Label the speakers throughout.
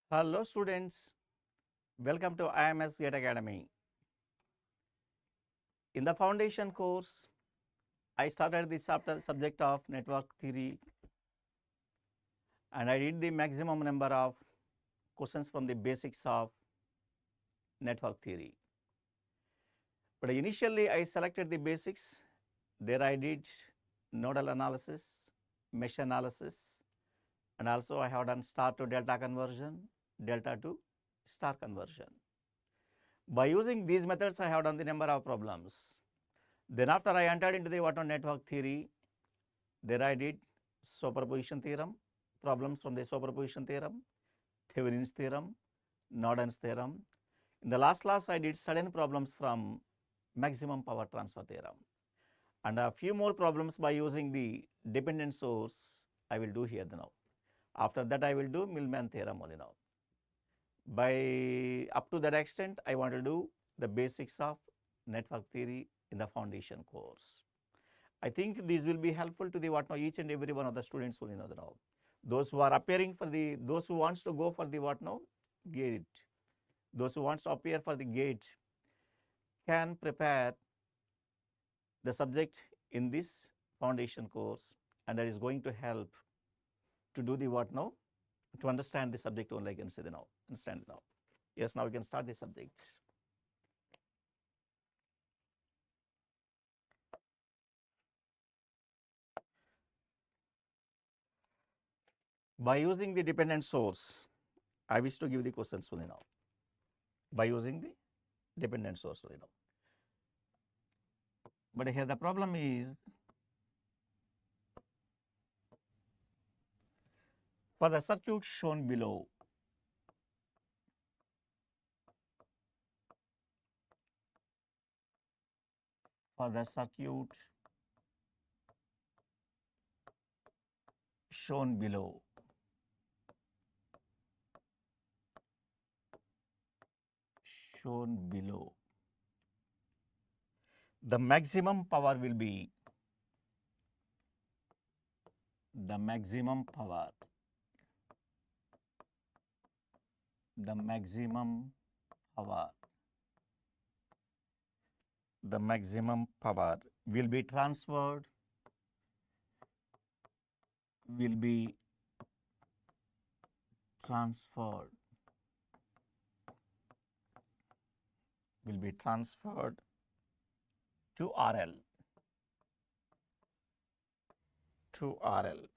Speaker 1: Hello students, welcome to IMS GATE Academy. In the foundation course, I started the subject of network theory and I did the maximum number of questions from the basics of network theory. But initially I selected the basics, there I did nodal analysis, mesh analysis, and also I have done star to delta conversion, delta to star conversion. By using these methods, I have done the number of problems. Then after I entered into the network theory, there I did superposition theorem, problems from the superposition theorem, Thevenin's theorem, Norden's theorem. In the last class, I did certain problems from maximum power transfer theorem. And a few more problems by using the dependent source I will do here now. After that, I will do Millman theorem only now. By up to that extent, I want to do the basics of network theory in the foundation course. I think these will be helpful to the each and every one of the students will know now. Those who are appearing for the, those who wants to go for the GATE, those who wants to appear for the GATE can prepare the subject in this foundation course, and that is going to help to do the to understand the subject only. I can say now, understand now. Yes, now we can start the subject. By using the dependent source, I wish to give the questions only now. By using the dependent source only now. But here the problem is, for the circuit shown below, shown below, the maximum power will be the maximum power will be transferred to RL.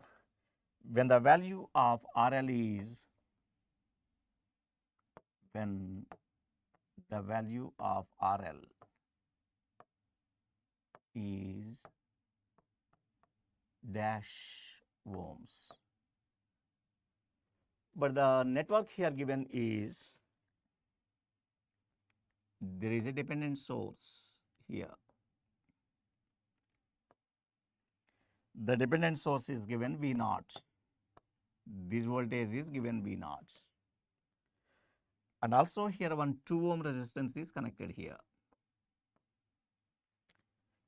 Speaker 1: When the value of RL is dash ohms. But the network here given is, there is a dependent source here. The dependent source is given V0. This voltage is given V0. And also here one 2 ohm resistance is connected here.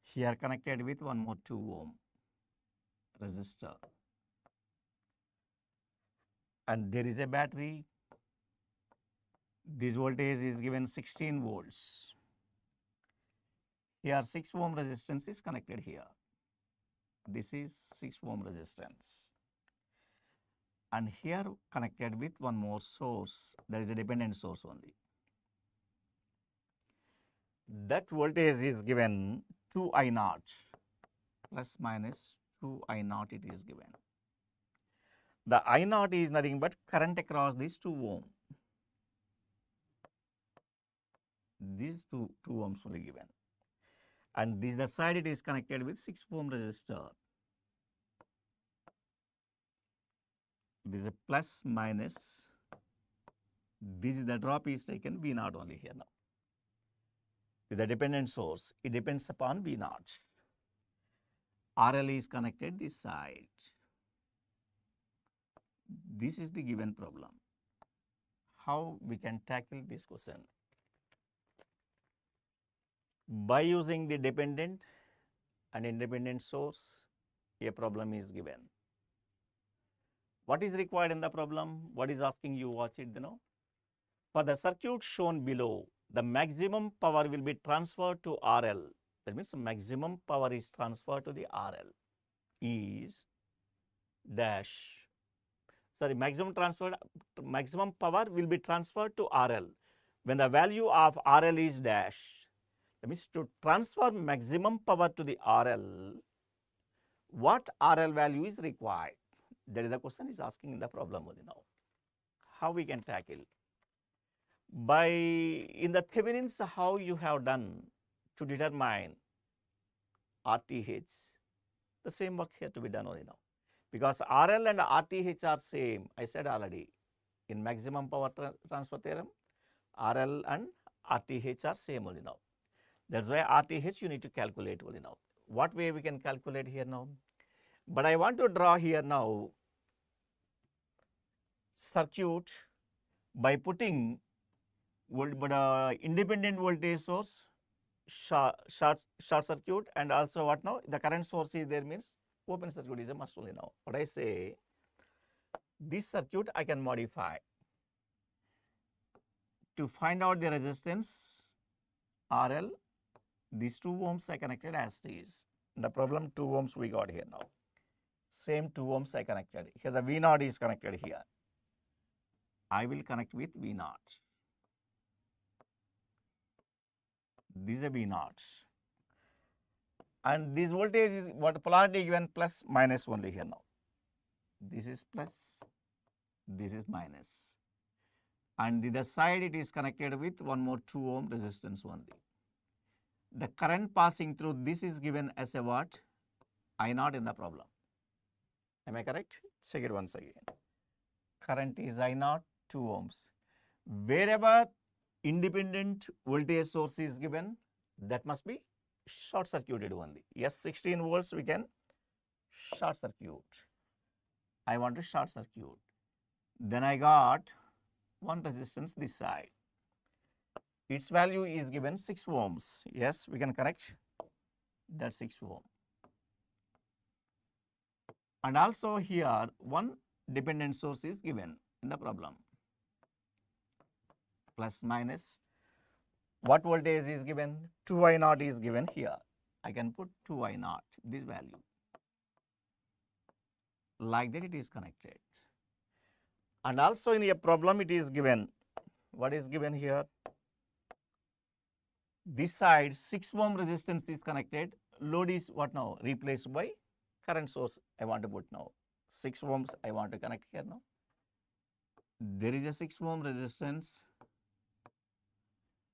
Speaker 1: Here connected with one more 2 ohm resistor. And there is a battery. This voltage is given 16 volts. Here 6 ohm resistance is connected here. This is 6 ohm resistance. And here connected with one more source, there is a dependent source only. That voltage is given 2I0 plus minus 2I0 it is given. The I0 is nothing but current across this 2 ohm. These two ohms only given. And this the side it is connected with 6 ohm resistor. This is a plus minus. This is the drop is taken V0 only here now. With the dependent source, it depends upon V0. RL is connected this side. This is the given problem. How we can tackle this question? By using the dependent and independent source, a problem is given. What is required in the problem? What is asking you? Watch it, For the circuit shown below, the maximum power will be transferred to RL. That means maximum power is transferred to the RL is dash. Sorry, maximum power will be transferred to RL when the value of RL is dash. That means to transfer maximum power to the RL, what RL value is required? That is the question is asking in the problem only now. How we can tackle? By in the Thevenin's, how you have done to determine RTH, the same work here to be done only now. Because RL and RTH are same, I said already in maximum power transfer theorem, RL and RTH are same only now. That's why RTH you need to calculate only now. What way we can calculate here now? But I want to draw here now circuit by putting independent voltage source, short circuit, and also what now? The current source is there, means open circuit is a must only now. What I say, this circuit I can modify to find out the resistance RL. These 2 ohms I connected as it is. In the problem 2 ohms we got here now. Same 2 ohms I connected. Here the V0 is connected here. I will connect with V0. This is a V0. And this voltage is what polarity given plus minus only here now. This is plus, this is minus. And the side it is connected with one more 2 ohm resistance only. The current passing through this is given as a what? I0 in the problem. Am I correct? Check it once again. Current is I0, 2 ohms. Wherever independent voltage source is given, that must be short circuited only. Yes, 16 volts we can short circuit. I want to short circuit. Then I got one resistance this side. Its value is given 6 ohms. Yes, we can connect that 6 ohm. And also here one dependent source is given in the problem. Plus minus. What voltage is given? 2I0 is given here. I can put 2I0, this value. Like that it is connected. And also in a problem it is given. What is given here? This side 6 ohm resistance is connected. Load is what now? Replaced by current source I want to put now. 6 ohms I want to connect here now. There is a 6 ohm resistance.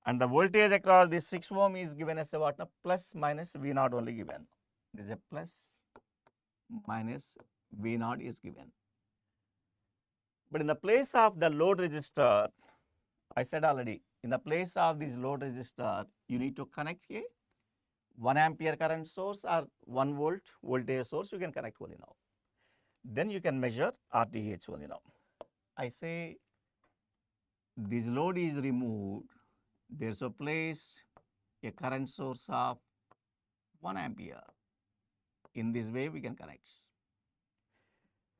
Speaker 1: And the voltage across this 6 ohm is given as a what now? Plus minus V0 only given. This is a plus minus V0 is given. But in the place of the load resistor, I said already, in the place of this load resistor, you need to connect a 1 ampere current source or 1 volt voltage source, you can connect only now. Then you can measure RTH only now. I say this load is removed. There's a place a current source of 1 ampere. In this way we can connect.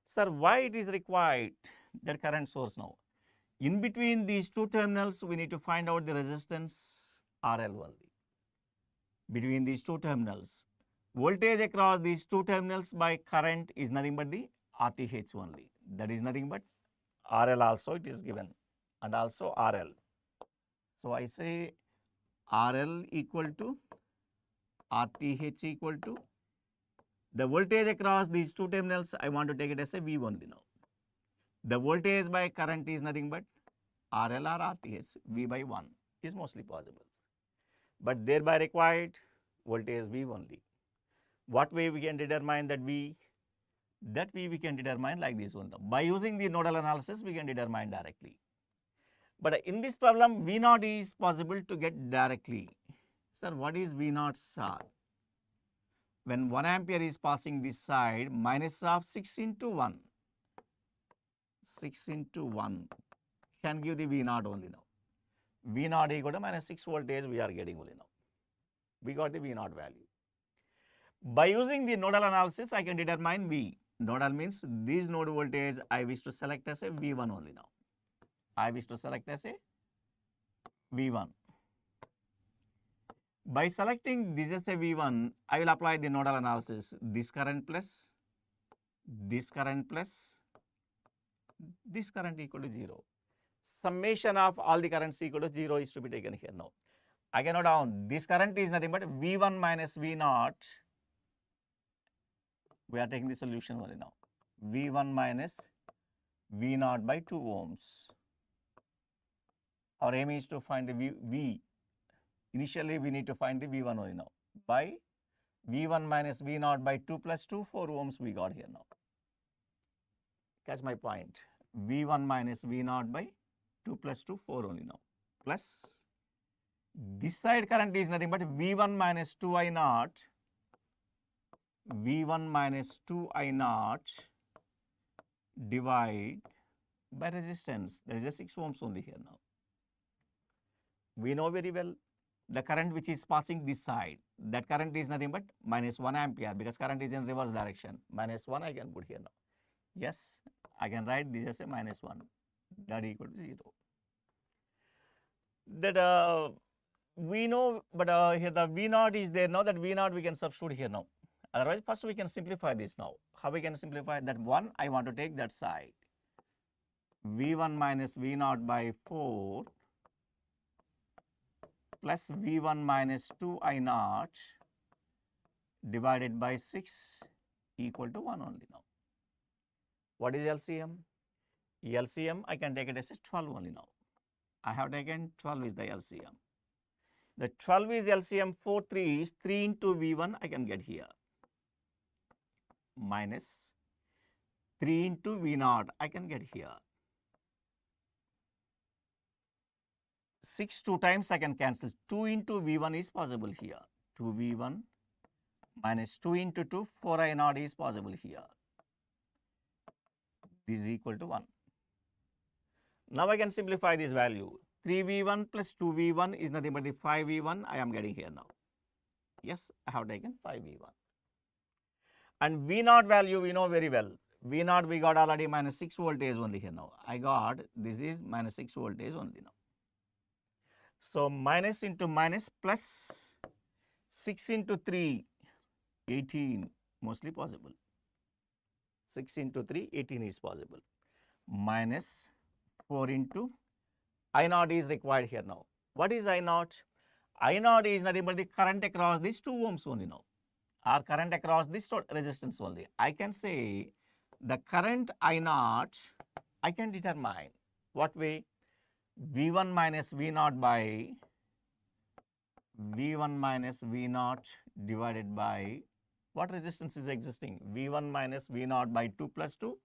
Speaker 1: Sir, why it is required that current source now? In between these 2 terminals, we need to find out the resistance RL only. Between these 2 terminals, voltage across these 2 terminals by current is nothing but the RTH only. That is nothing but RL also it is given, and also RL. So I say RL equal to RTH equal to the voltage across these 2 terminals. I want to take it as a V only now. The voltage by current is nothing but RL or RTH. V by 1 is mostly possible. But thereby required voltage V only. What way we can determine that V? That V we can determine like this one. By using the nodal analysis, we can determine directly. But in this problem, V0 is possible to get directly. Sir, what is V0, sir? When 1 ampere is passing this side, minus of 6 into 1. 6 into 1 can give the V0 only now. V0 equal to minus 6 voltage we are getting only now. We got the V0 value. By using the nodal analysis, I can determine V. Nodal means this node voltage I wish to select as a V1 only now. I wish to select as a V1. By selecting this as a V1, I will apply the nodal analysis. This current plus, this current plus, this current equal to 0. Summation of all the currents equal to 0 is to be taken here now. I can note down this current is nothing but V1 minus V0. We are taking the solution only now. V1 minus V0 by 2 ohms. Our aim is to find the V. Initially, we need to find the V1 only now. By V1 minus V0 by 2 plus 2, 4 ohms we got here now. Catch my point. V1 minus V0 by 2 plus 2, 4 only now. Plus, this side current is nothing but V1 minus 2I0. V1 minus 2I0 divide by resistance. There is a 6 ohms only here now. We know very well the current which is passing this side. That current is nothing but minus 1 ampere because current is in reverse direction. Minus 1 I can put here now. Yes, I can write this as a minus 1. That equal to 0. That we know, but here the V0 is there. Now that V0 we can substitute here now. Otherwise, first we can simplify this now. How we can simplify that 1? I want to take that side. V1 minus V0 by 4 plus V1 minus 2I0 divided by 6 equal to 1 only now. What is LCM? LCM, I can take it as a 12 only now. I have taken 12 is the LCM. The 12 is LCM, 4, 3 is 3 into V1 I can get here. Minus 3 into V0 I can get here. 6 2 times I can cancel. 2 into V1 is possible here. 2V1 minus 2 into 2, 4I0 is possible here. This is equal to 1. Now I can simplify this value. 3V1 plus 2V1 is nothing but the 5V1 I am getting here now. Yes, I have taken 5V1. And V0 value we know very well. V0 we got already minus 6 voltage only here now. I got this is minus 6 voltage only now. So minus into minus plus 6 into 3, 18 mostly possible. 6 into 3, 18 is possible. Minus 4 into I0 is required here now. What is I0? I0 is nothing but the current across these 2 ohms only now. Or current across this resistance only. I can say the current I0 I can determine. What way? V1 minus V0 by V1 minus V0 divided by what resistance is existing? V1 minus V0 by 2 plus 2,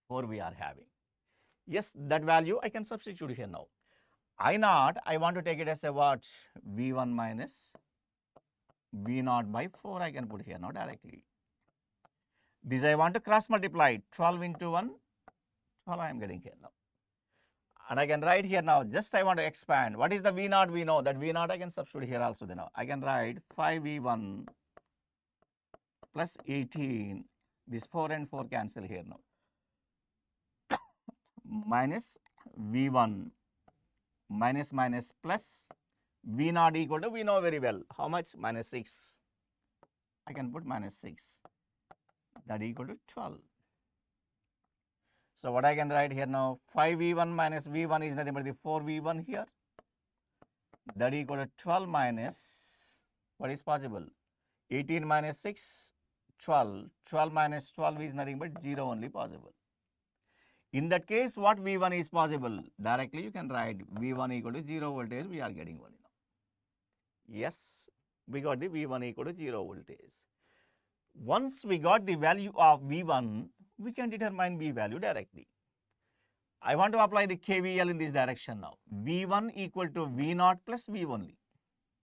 Speaker 1: 4 we are having. Yes, that value I can substitute here now. I0, I want to take it as a what? V1 minus V0 by 4 I can put here now directly. This I want to cross multiply. 12 into 1, 12 I am getting here now. And I can write here now, just I want to expand. What is the V0? We know that V0 I can substitute here also then now. I can write 5V1 plus 18. This 4 and 4 cancel here now. Minus V1 minus minus plus V0 equal to, we know very well. How much? Minus 6. I can put minus 6. That equal to 12. So what I can write here now? 5V1 minus V1 is nothing but the 4V1 here. That equal to 12 minus, what is possible? 18 minus 6, 12. 12 minus 12 is nothing but 0 only possible. In that case, what V1 is possible? Directly you can write V1 equal to 0 voltage we are getting only now. Yes, we got the V1 equal to 0 voltage. Once we got the value of V1, we can determine V value directly. I want to apply the KVL in this direction now. V1 equal to V0 plus V only.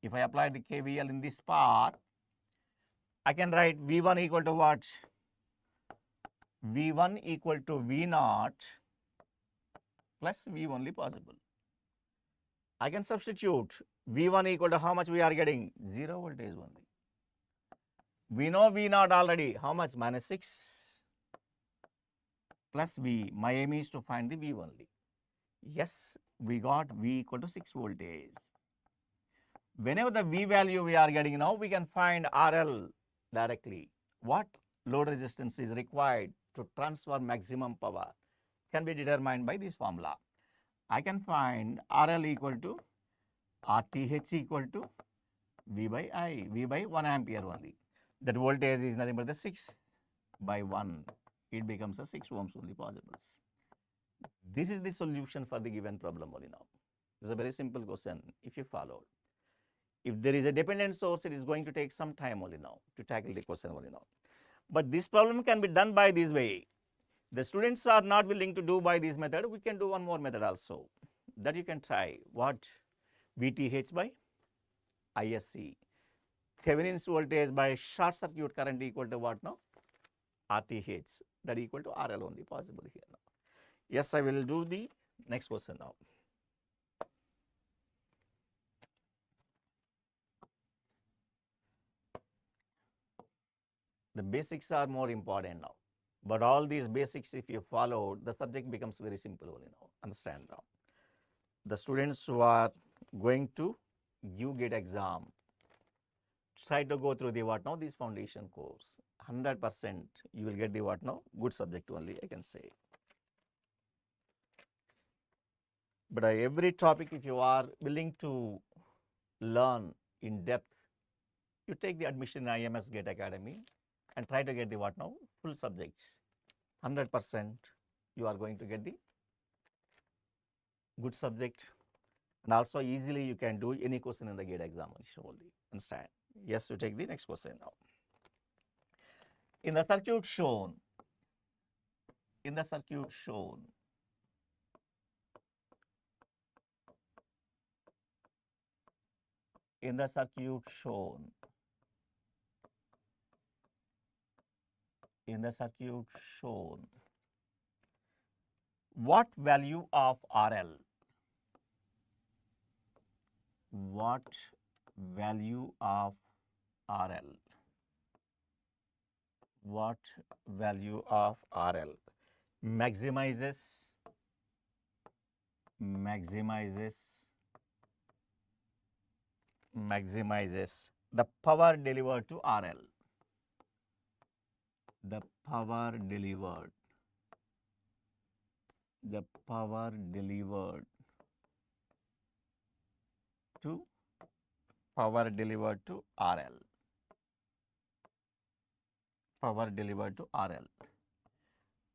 Speaker 1: If I apply the KVL in this path, I can write V1 equal to what? V1 equal to V0 plus V only possible. I can substitute V1 equal to how much we are getting? 0 voltage only. We know V naught already. How much? Minus 6 plus V. My aim is to find the V only. Yes, we got V equal to 6 voltage. Whenever the V value we are getting now, we can find RL directly. What load resistance is required to transfer maximum power can be determined by this formula. I can find RL equal to RTH equal to V by I, V by 1 ampere only. That voltage is nothing but the 6 by 1. It becomes a 6 ohms only possible. This is the solution for the given problem only now. It's a very simple question if you followed. If there is a dependent source, it is going to take some time only now to tackle the question only now. But this problem can be done by this way. The students are not willing to do by this method. We can do one more method also that you can try. What? VTH by ISC. Thevenin's voltage by short circuit current equal to what now? RTH. That equal to RL only possible here now. Yes, I will do the next question now. The basics are more important now. But all these basics, if you follow, the subject becomes very simple only now. Understand now. The students who are going to give GATE exam, try to go through the what now, this foundation course. 100% you will get the what now, good subject only, I can say. But every topic, if you are willing to learn in depth, you take the admission in IMS GATE Academy and try to get the what now, full subjects. 100% you are going to get the good subject, and also easily you can do any question in the GATE examination only. Understand? Yes, you take the next question now. In the circuit shown, in the circuit shown, in the circuit shown, in the circuit shown, what value of RL? What value of RL? What value of RL maximizes the power delivered to RL? The power delivered to RL. Power delivered to RL.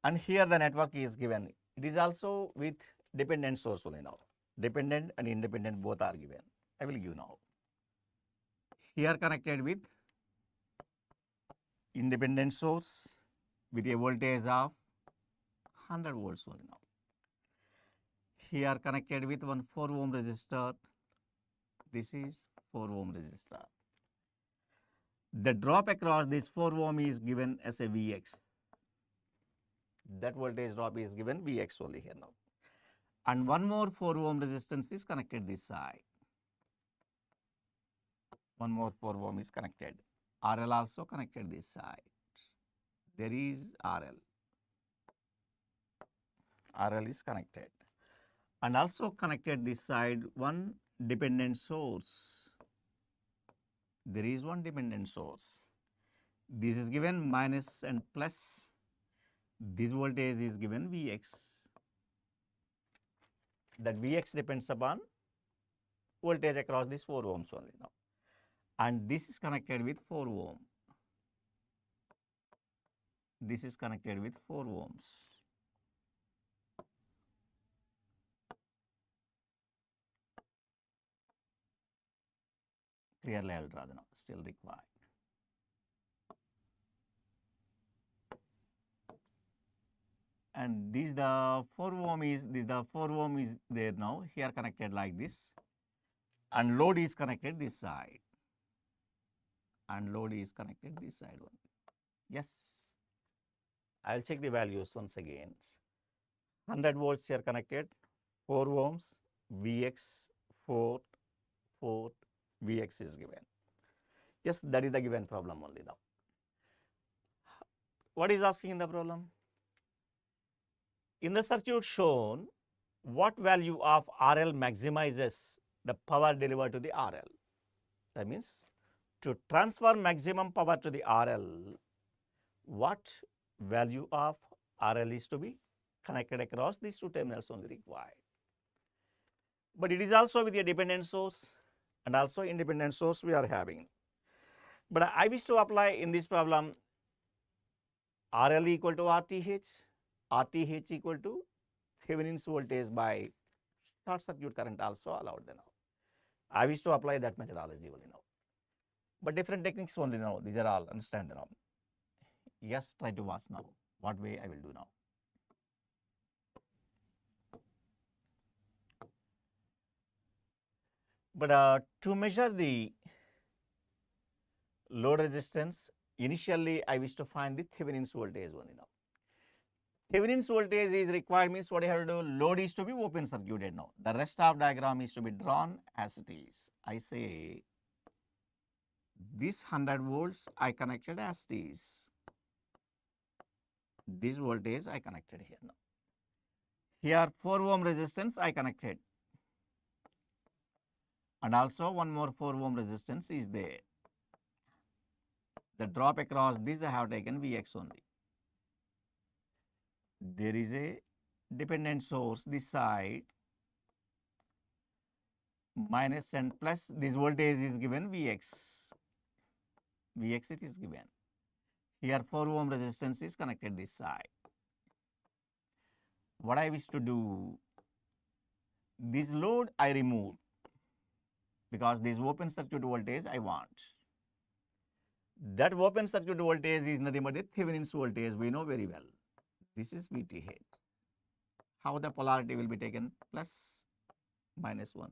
Speaker 1: And here the network is given. It is also with dependent source only now. Dependent and independent both are given. I will give now. Here connected with independent source with a voltage of 100 volts only now. Here connected with one 4 ohm resistor. This is 4 ohm resistor. The drop across this 4 ohm is given as a Vx. That voltage drop is given Vx only here now. And one more 4 ohm resistance is connected this side. One more 4 ohm is connected. RL also connected this side. There is RL. RL is connected. And also connected this side one dependent source. There is one dependent source. This is given minus and plus. This voltage is given Vx. That Vx depends upon voltage across this 4 ohms only now. And this is connected with 4 ohm. This is connected with 4 ohms. Clearly I will draw the now, still required. And this the 4 ohm is there now, here connected like this, and load is connected this side, and load is connected this side only. Yes, I will check the values once again. 100 volts here connected, 4 ohms, Vx 4 Vx is given. Yes, that is the given problem only now. What is asking in the problem? In the circuit shown, what value of RL maximizes the power delivered to the RL? That means to transfer maximum power to the RL, what value of RL is to be connected across these two terminals only required. But it is also with a dependent source and also independent source we are having. But I wish to apply in this problem RL equal to RTH, RTH equal to Thevenin's voltage by short circuit current also allowed now. I wish to apply that methodology only now. But different techniques only now, these are all, understand now. Yes, try to watch now, what way I will do now. But to measure the load resistance, initially I wish to find the Thevenin's voltage only now. Thevenin's voltage is required means what I have to do, load is to be open circuited now. The rest of diagram is to be drawn as it is. I say this 100 volts I connected as it is. This voltage I connected here now. Here 4 ohm resistance I connected. And also one more 4 ohm resistance is there. The drop across this I have taken Vx only. There is a dependent source this side, minus and plus, this voltage is given Vx. Vx it is given. Here 4 ohm resistance is connected this side. What I wish to do, this load I remove because this open circuit voltage I want. That open circuit voltage is nothing but the Thevenin's voltage, we know very well. This is VTH. How the polarity will be taken? Plus, minus 1.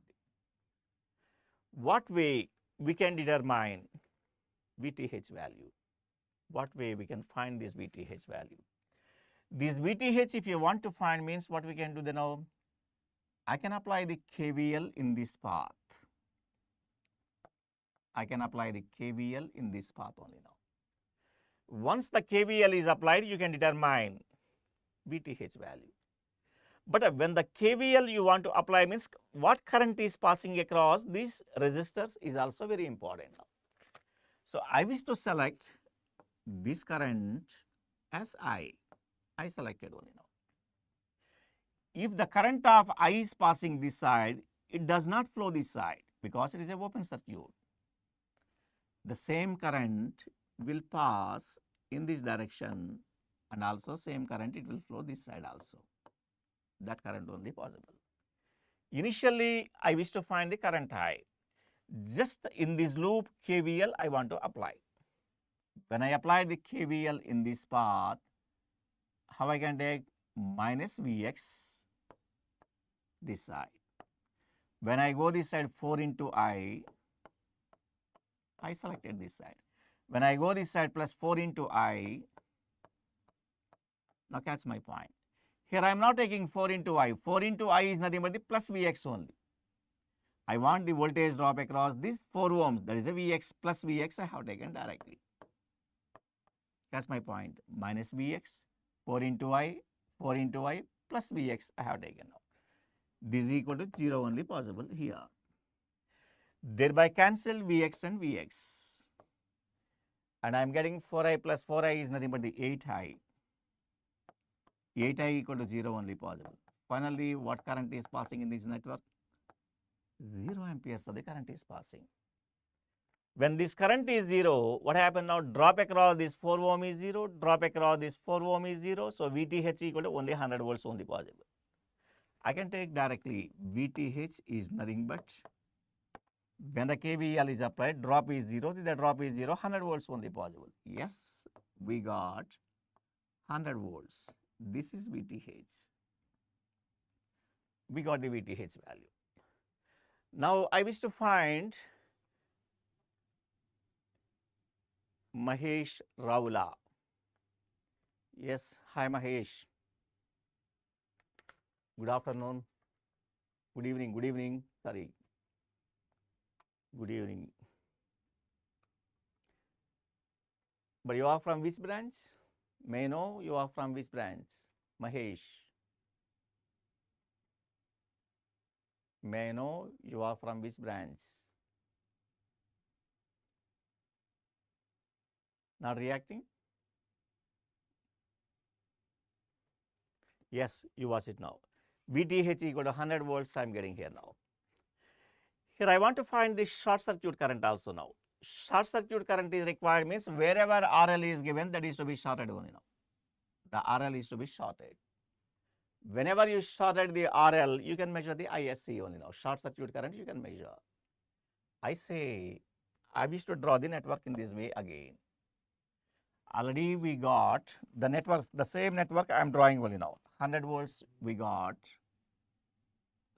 Speaker 1: What way we can determine VTH value? What way we can find this VTH value? This VTH, if you want to find, means what we can do then now? I can apply the KVL in this path. I can apply the KVL in this path only now. Once the KVL is applied, you can determine VTH value. But when the KVL you want to apply means what current is passing across these resistors is also very important now. So I wish to select this current as I selected only now. If the current of I is passing this side, it does not flow this side because it is an open circuit. The same current will pass in this direction and also same current it will flow this side also. That current only possible. Initially, I wish to find the current I. Just in this loop KVL I want to apply. When I apply the KVL in this path, how I can take minus Vx this side. When I go this side 4 into I selected this side. When I go this side plus 4 into I, now catch my point. Here I am not taking 4 into I. 4 into I is nothing but the plus Vx only. I want the voltage drop across this 4 ohms. That is the Vx plus Vx I have taken directly. That's my point. Minus Vx, 4 into I plus Vx I have taken now. This is equal to 0 only possible here. Thereby cancel Vx and Vx. And I am getting 4i plus 4i is nothing but the 8i. 8i equal to 0 only possible. Finally, what current is passing in this network? 0 amperes of the current is passing. When this current is 0, what happens now? Drop across this 4 ohm is 0, drop across this 4 ohm is 0. So VTH equal to only 100 volts only possible. I can take directly VTH is nothing but when the KVL is applied, drop is 0, the drop is 0, 100 volts only possible. Yes, we got 100 volts. This is VTH. We got the VTH value. Now I wish to find Mahesh Raula. Yes, hi Mahesh. Good afternoon. Good evening. Sorry. Good evening. But you are from which branch? May I know you are from which branch? Mahesh. May I know you are from which branch? Not reacting? Yes, you watch it now. VTH equal to 100 volts I am getting here now. Here I want to find the short circuit current also now. Short circuit current is required means wherever RL is given, that is to be shorted only now. The RL is to be shorted. Whenever you shorted the RL, you can measure the ISC only now. Short circuit current you can measure. I say, I wish to draw the network in this way again. Already we got the network, the same network I am drawing only now. 100 volts we got,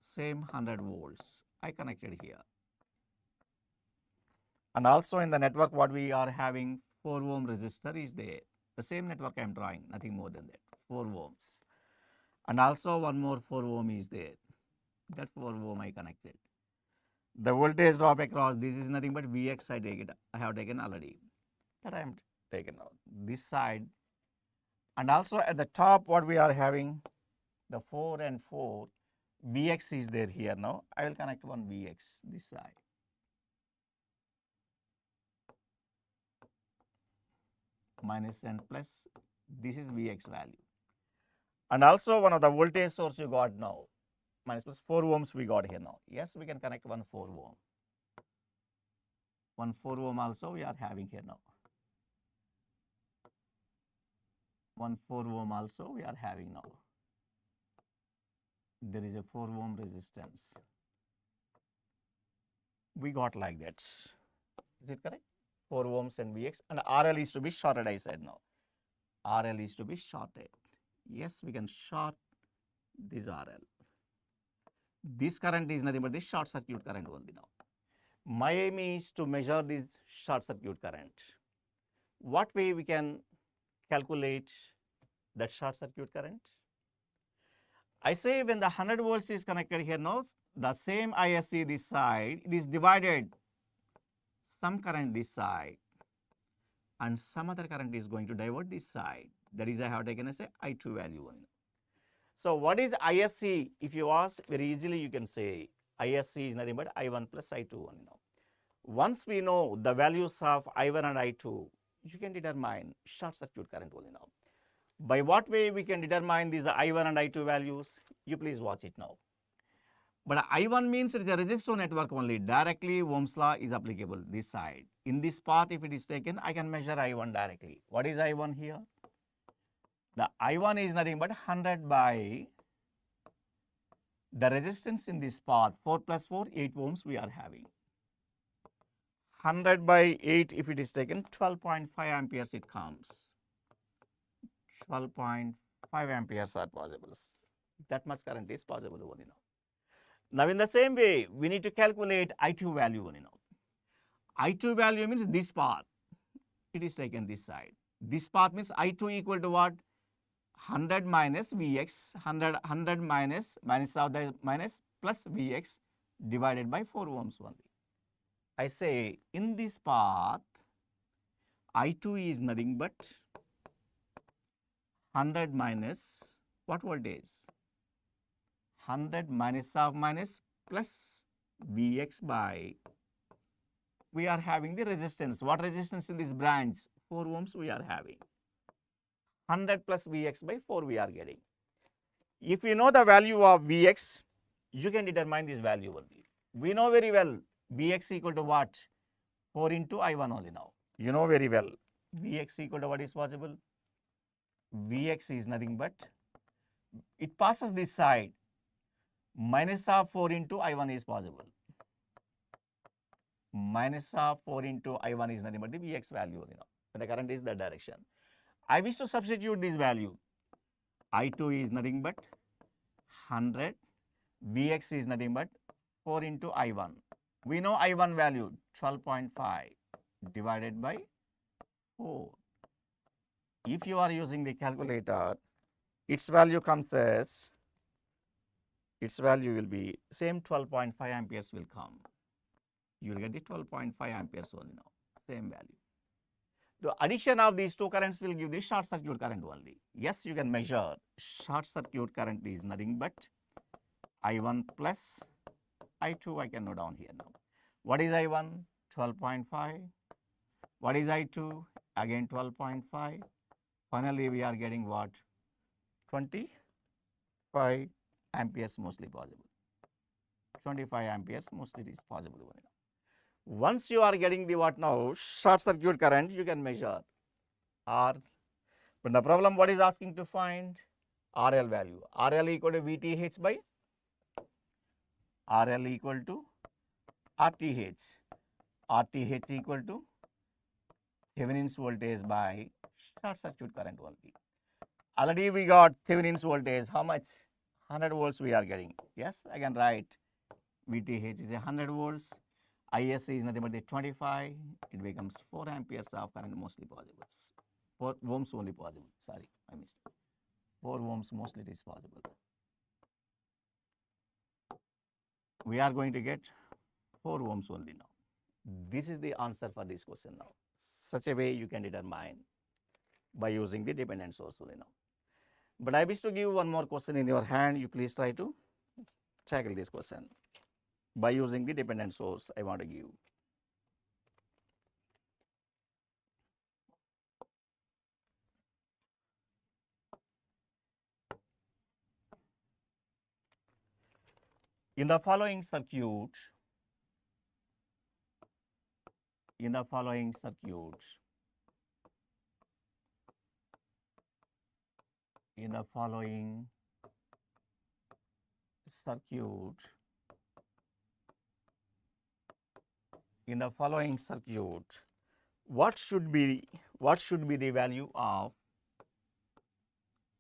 Speaker 1: same 100 volts I connected here. And also in the network what we are having, 4 ohm resistor is there. The same network I am drawing, nothing more than that, 4 ohms. And also one more 4 ohm is there. That 4 ohm I connected. The voltage drop across, this is nothing but Vx I take it. I have taken already. That I am taken out. This side. And also at the top what we are having, the 4 and 4, Vx is there here now. I will connect one Vx this side. Minus and plus, this is Vx value. And also one of the voltage source you got now, minus plus 4 ohms we got here now. Yes, we can connect one 4 ohm. One 4 ohm also we are having here now. One 4 ohm also we are having now. There is a 4 ohm resistance. We got like that. Is it correct? 4 ohms and Vx, and RL is to be shorted, I said now. RL is to be shorted. Yes, we can short this RL. This current is nothing but the short circuit current only now. My aim is to measure this short circuit current. What way we can calculate that short circuit current? I say when the 100 volts is connected here now, the same ISC this side, it is divided, some current this side and some other current is going to divert this side. That is I have taken as a I2 value only. So what is ISC? If you ask, very easily you can say ISC is nothing but I1 plus I2 only now. Once we know the values of I1 and I2, you can determine short circuit current only now. By what way we can determine these I1 and I2 values? You please watch it now. But I1 means it is a resistor network only. Directly Ohm's law is applicable this side. In this path if it is taken, I can measure I1 directly. What is I1 here? The I1 is nothing but 100 by the resistance in this path, 4 plus 4, 8 ohms we are having. 100 by 8 if it is taken, 12.5 amperes it comes. 12.5 amperes are possible. That much current is possible only now. Now in the same way, we need to calculate I2 value only now. I2 value means this path. It is taken this side. This path means I2 equal to what? 100 minus Vx, 100 minus of the minus plus Vx divided by 4 ohms only. I say in this path, I2 is nothing but 100 minus what voltage? 100 minus of minus plus Vx by, we are having the resistance. What resistance in this branch? 4 ohms we are having. 100 plus Vx by 4 we are getting. If you know the value of Vx, you can determine this value only. We know very well Vx equal to what? 4 into I1 only now. You know very well Vx equal to what is possible? Vx is nothing but, it passes this side, minus of 4 into I1 is possible. Minus of 4 into I1 is nothing but the Vx value only now. When the current is that direction. I wish to substitute this value. I2 is nothing but 100. Vx is nothing but 4 into I1. We know I1 value 12.5 divided by 4. If you are using the calculator, its value comes as, its value will be same 12.5 amperes will come. You will get the 12.5 amperes only now, same value. The addition of these two currents will give the short circuit current only. Yes, you can measure short circuit current is nothing but I1 plus I2 I can note down here now. What is I1? 12.5. What is I2? Again 12.5. Finally, we are getting what? 25 amperes mostly possible. 25 amperes mostly it is possible. Once you are getting the what now? Short circuit current, you can measure R. But the problem what is asking to find? RL value. RL equal to VTH by RL equal to RTH. RTH equal to Thevenin's voltage by short circuit current only. Already we got Thevenin's voltage. How much? 100 volts we are getting. Yes, I can write VTH is 100 volts. ISC is nothing but the 25. It becomes 4 amperes of current mostly possible. 4 ohms only possible. Sorry, I missed. 4 ohms mostly it is possible. We are going to get 4 ohms only now. This is the answer for this question now. Such a way you can determine by using the dependent source only now. But I wish to give one more question in your hand. You please try to tackle this question by using the dependent source I want to give. In the following circuit, in the following circuit, in the following circuit, in the following circuit, what should be the value of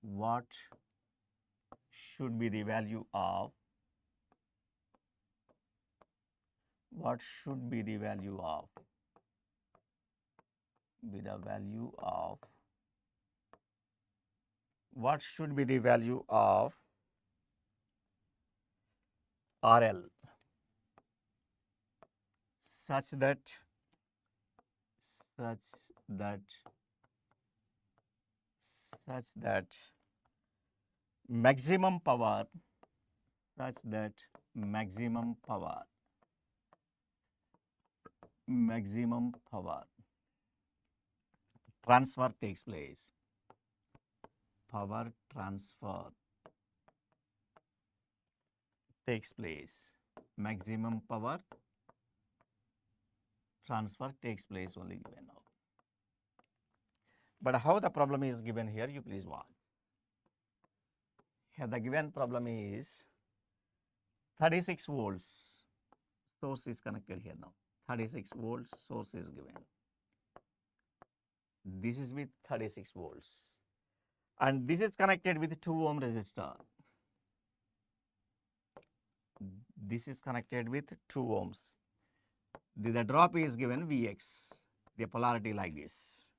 Speaker 1: what should be the value of what should be the value of what should be the value of RL such that maximum power transfer takes place. Power transfer takes place. Maximum power transfer takes place only given now. But how the problem is given here, you please watch. Here the given problem is 36 volts source is connected here now. 36 volts source is given. This is with 36 volts. And this is connected with 2 ohm resistor. This is connected with 2 ohms. The drop is given Vx, the polarity like this.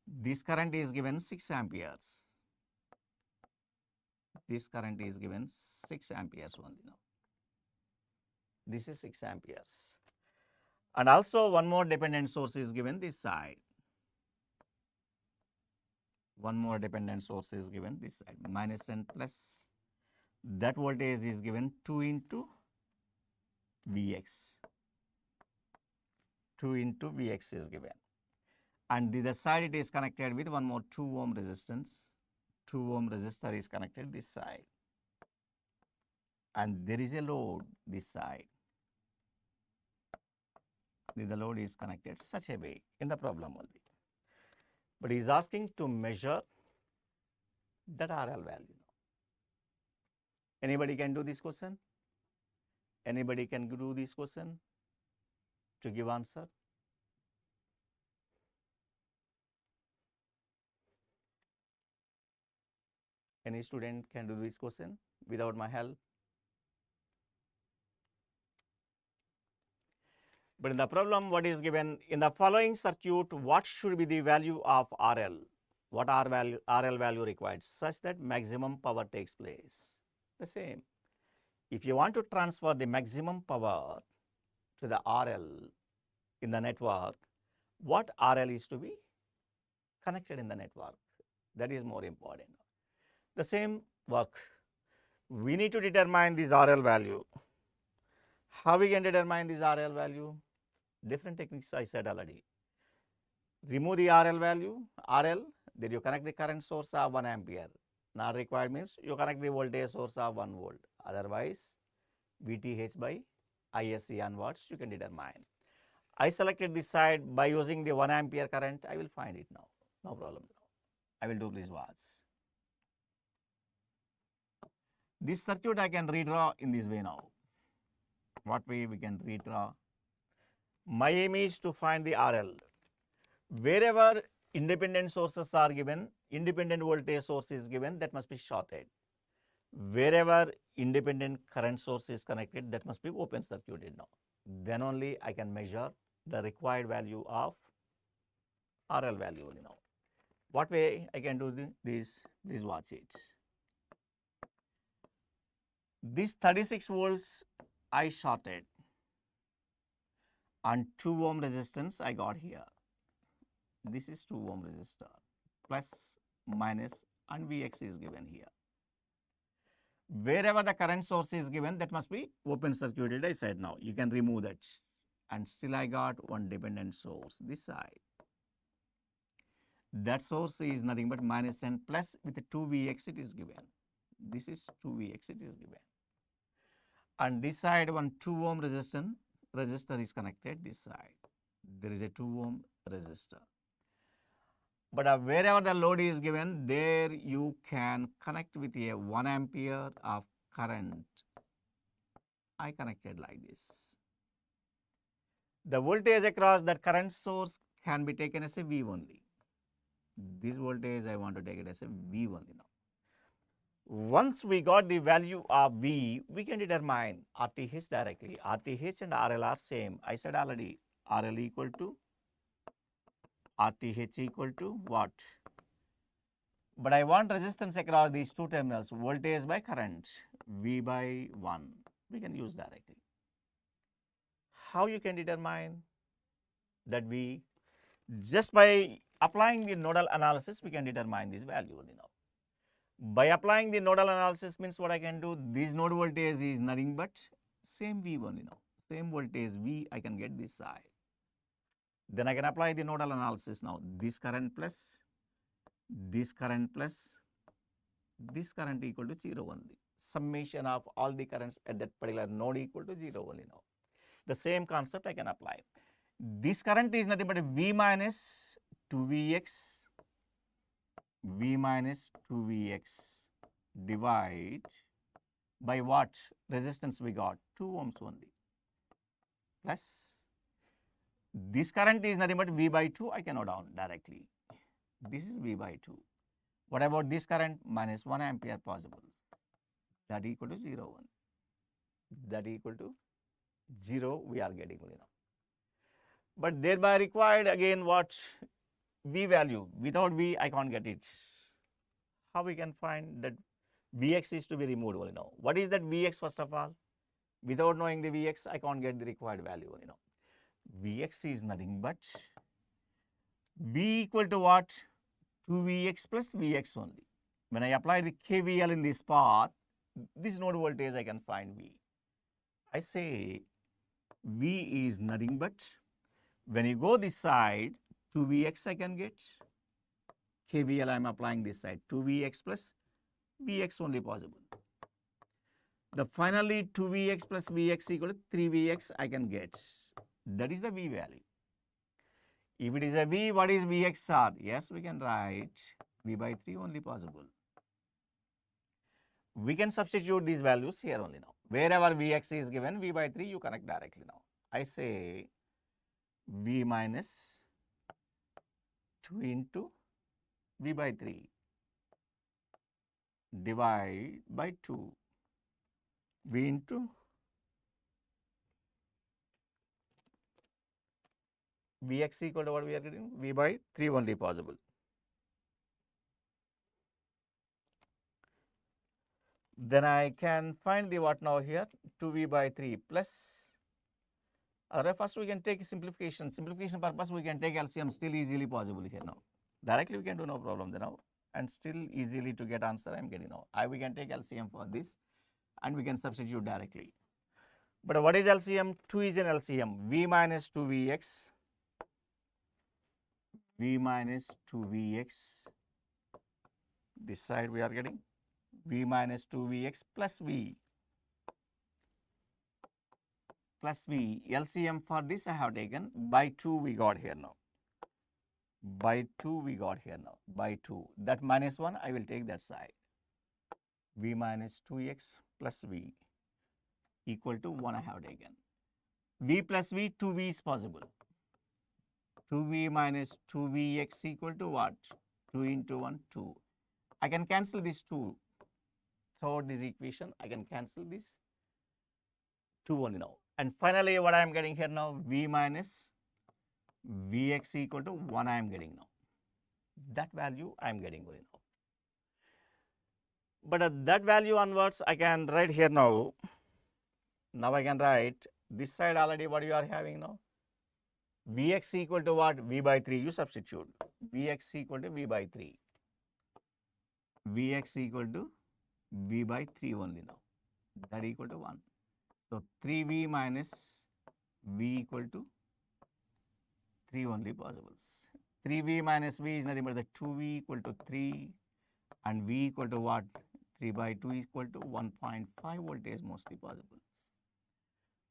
Speaker 1: This current is given 6 amperes. This current is given 6 amperes only now. This is 6 amperes. And also one more dependent source is given this side. One more dependent source is given this side, minus 10 plus. That voltage is given 2 into Vx. 2 into Vx is given. And the side it is connected with one more 2 ohm resistance. 2 ohm resistor is connected this side. And there is a load this side. The load is connected such a way in the problem only. But he is asking to measure that RL value. Anybody can do this question? Anybody can do this question to give answer? Any student can do this question without my help? But in the problem, what is given in the following circuit, what should be the value of RL? What RL value required such that maximum power takes place? The same. If you want to transfer the maximum power to the RL in the network, what RL is to be connected in the network. That is more important. The same work, we need to determine this RL value. How we can determine this RL value? Different techniques I said already. Remove the RL value, RL, then you connect the current source of 1 ampere. Not required means you connect the voltage source of 1 volt. Otherwise, VTH by ISC onwards you can determine. I selected this side by using the 1 ampere current. I will find it now. No problem. I will do please watch. This circuit I can redraw in this way now. What way we can redraw? My aim is to find the RL. Wherever independent sources are given, independent voltage source is given, that must be shorted. Wherever independent current source is connected, that must be open circuited now. Then only I can measure the required value of RL value now. What way I can do this? Please watch it. This 36 volts I shorted and 2 ohm resistance I got here. This is 2 ohm resistor, plus, minus, and Vx is given here. Wherever the current source is given, that must be open circuited, I said now. You can remove that. And still I got one dependent source, this side. That source is nothing but minus 10 plus with 2 Vx it is given. This is 2 Vx it is given. And this side one 2 ohm resistor is connected this side. There is a 2 ohm resistor. But wherever the load is given, there you can connect with a 1 ampere of current. I connected like this. The voltage across that current source can be taken as a V only. This voltage I want to take it as a V only now. Once we got the value of V, we can determine RTH directly. RTH and RL are same. I said already, RL equal to RTH equal to what? But I want resistance across these two terminals, voltage by current, V by 1. We can use directly. How you can determine that V? Just by applying the nodal analysis, we can determine this value only now. By applying the nodal analysis means what I can do, this node voltage is nothing but same V only now. Same voltage V, I can get this side. Then I can apply the nodal analysis now. This current plus, this current plus, this current equal to 0 only. Summation of all the currents at that particular node equal to 0 only now. The same concept I can apply. This current is nothing but V minus 2Vx, V minus 2Vx divide by what resistance we got? 2 ohms only. Plus this current is nothing but V by 2, I can note down directly. This is V by 2. What about this current? Minus 1 ampere possible. That equal to 0 1. That equal to 0 we are getting only now. But thereby required again what? V value. Without V I can't get it. How we can find that Vx is to be removed only now? What is that Vx first of all? Without knowing the Vx I can't get the required value only now. Vx is nothing but V equal to what? 2Vx plus Vx only. When I apply the KVL in this path, this node voltage I can find V. I say V is nothing but, when you go this side, 2Vx I can get. KVL I am applying this side, 2Vx plus Vx only possible. The finally 2Vx plus Vx equal to 3Vx I can get. That is the V value. If it is a V, what is Vxr? Yes, we can write V by 3 only possible. We can substitute these values here only now. Wherever Vx is given, V by 3 you connect directly now. I say V minus 2 into V by 3 divide by 2 V into Vx equal to what we are getting? V by 3 only possible. Then I can find the what now here? 2V by 3 plus. First we can take simplification. Simplification purpose we can take LCM still easily possible here now. Directly we can do no problem then now, and still easily to get answer I am getting now. We can take LCM for this and we can substitute directly. But what is LCM? 2 is an LCM. V minus 2Vx, V minus 2Vx, this side we are getting V minus 2Vx plus V, plus V. LCM for this I have taken by 2 we got here now. By 2 we got here now. By 2. That minus 1 I will take that side. V minus 2x plus V equal to 1 I have taken. V plus V, 2V is possible. 2V minus 2Vx equal to what? 2 into 1, 2. I can cancel this 2. Throughout this equation, I can cancel this 2 only now. And finally, what I am getting here now? V minus Vx equal to 1 I am getting now. That value I am getting only now. But that value onwards, I can write here now. Now I can write this side already what you are having now. Vx equal to what? V by 3. You substitute. Vx equal to V by 3. Vx equal to V by 3 only now. That equal to 1. So 3V minus V equal to 3 only possibles. 3V minus V is nothing but the 2V equal to 3 and V equal to what? 3 by 2 equal to 1.5 voltage mostly possibles.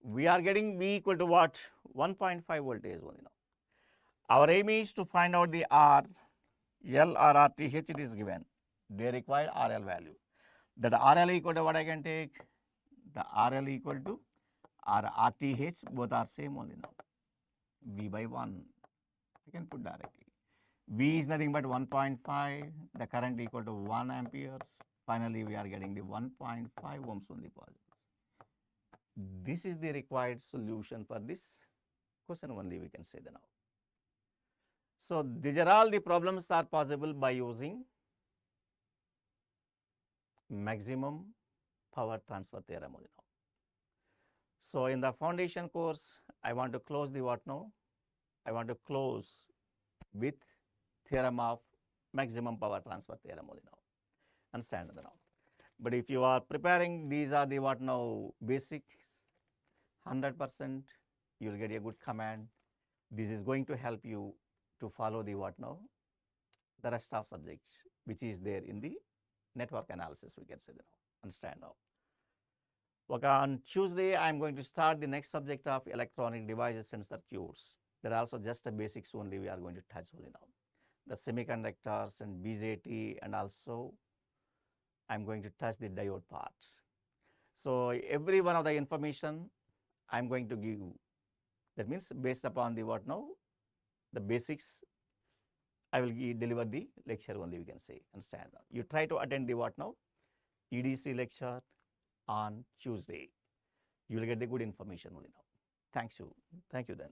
Speaker 1: We are getting V equal to what? 1.5 voltage only now. Our aim is to find out the R, L or RTH it is given. They require RL value. That RL equal to what I can take? The RL equal to RTH, both are same only now. V by 1, I can put directly. V is nothing but 1.5, the current equal to 1 amperes. Finally, we are getting the 1.5 ohms only possible. This is the required solution for this question only we can say that now. So, these are all the problems are possible by using maximum power transfer theorem only now. So, in the foundation course, I want to close the what now? I want to close with theorem of maximum power transfer theorem only now. Understand that now. But if you are preparing, these are the what now? Basics, 100%, you will get a good command. This is going to help you to follow the what now? The rest of subjects, which is there in the network analysis, we can say that now. Understand now. Okay, on Tuesday, I am going to start the next subject of electronic devices and circuits. That also just a basics only we are going to touch only now. The semiconductors and BJT, and also I am going to touch the diode parts. So, every one of the information I am going to give, that means based upon the what now? The basics, I will deliver the lecture only we can say. Understand now. You try to attend the what now? EDC lecture on Tuesday. You will get the good information only now. Thank you. Thank you then.